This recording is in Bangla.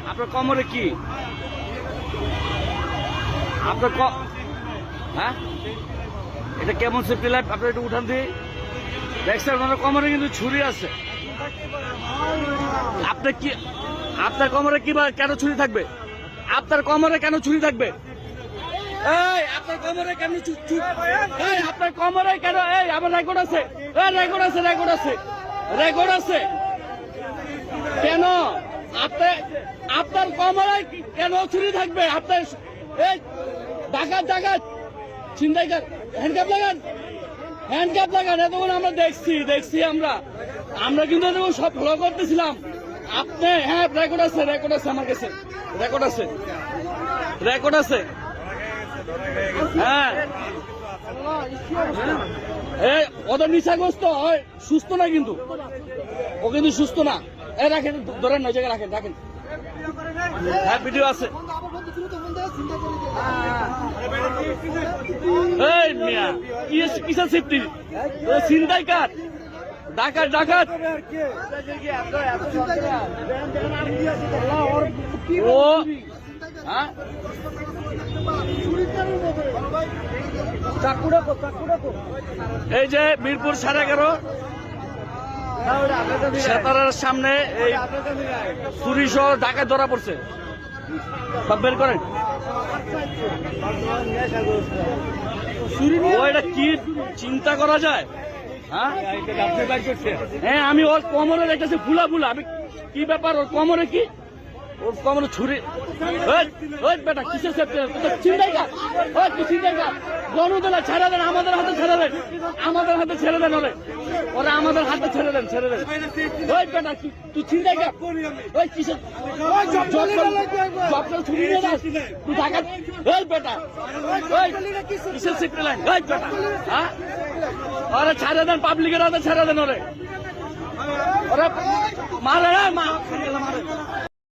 আপনার কোমরে কি? আপনার হ্যাঁ, এটা কেমন সেফটি লাইট? আপনার একটু উঠান দিয়ে দেখছেন, ওনার কোমরে কিন্তু ছুরি আছে। আপনার কি, আপনার কোমরে কি বা কেন ছুরি থাকবে? আপনার কোমরে কেন ছুরি থাকবে? এই আপনার কোমরে কেন এই আপনার কোমরে কেন? এই আমার রেকর্ড আছে, রেকর্ড আছে, রেকর্ড আছে, রেকর্ড আছে। কেন আপনার কোমরে কেন ছুরি থাকবে? আপনার এই ডাকাত ডাকাত ছিনতাইকার, হ্যান্ডকাপ লাগান, হ্যান্ডকাপ লাগান। এতক্ষণ আমরা দেখছি আমরা কিন্তু এতক্ষণ সব ফলো করতেছিলাম। আপনি হ্যাঁ, রেকর্ড আছে, রেকর্ড আছে, আমার কাছে রেকর্ড আছে, রেকর্ড আছে। হ্যাঁ, এই ওদের নিশাগ্রস্ত হয়, সুস্থ না কিন্তু, ও কিন্তু সুস্থ না। এই রাখেন, ধরেন না, জায়গায় রাখেন, রাখেন। হ্যাঁ, ভিডিও আছে। এই মিয়া, কিসের সেফটি? ছিনতাই কার? ডাকাত ডাকাত। ও হ্যাঁ, এই যে মিরপুর 11.5 সেতারার সামনে এই চুরি সহ ডাকাত ধরা পড়ছে। সব বের করেন। এটা কি চিন্তা করা যায়? হ্যাঁ, আমি ওর কোমরে দেখতেছি ফুলা ফুলা। আমি কি ব্যাপার, ওর কোমরে কি? ওর কোমরে ছুরি। বেটা কিসের চিন্তাই কার? কি চিন্তাই কার? গণতলা ছেড়ে দেন, আমাদের হাতে ছেড়ে দেন, আমাদের হাতে ছেড়ে দেন। ওরা আমাদের হাতে ছেড়ে দেন, ছেড়ে দেন। ওই বেটা তুই চিন্তাই কার? ওই কিসের ছুরি নিয়ে যাস তুই? ডাকাত। ওই বেটা, ওই কিসের সেফটি লাইন? ওই বেটা, হ্যাঁ, ওরা ছেড়ে দেন, পাবলিকের হাতে ছেড়ে দেন। ওরা মারে, মারে।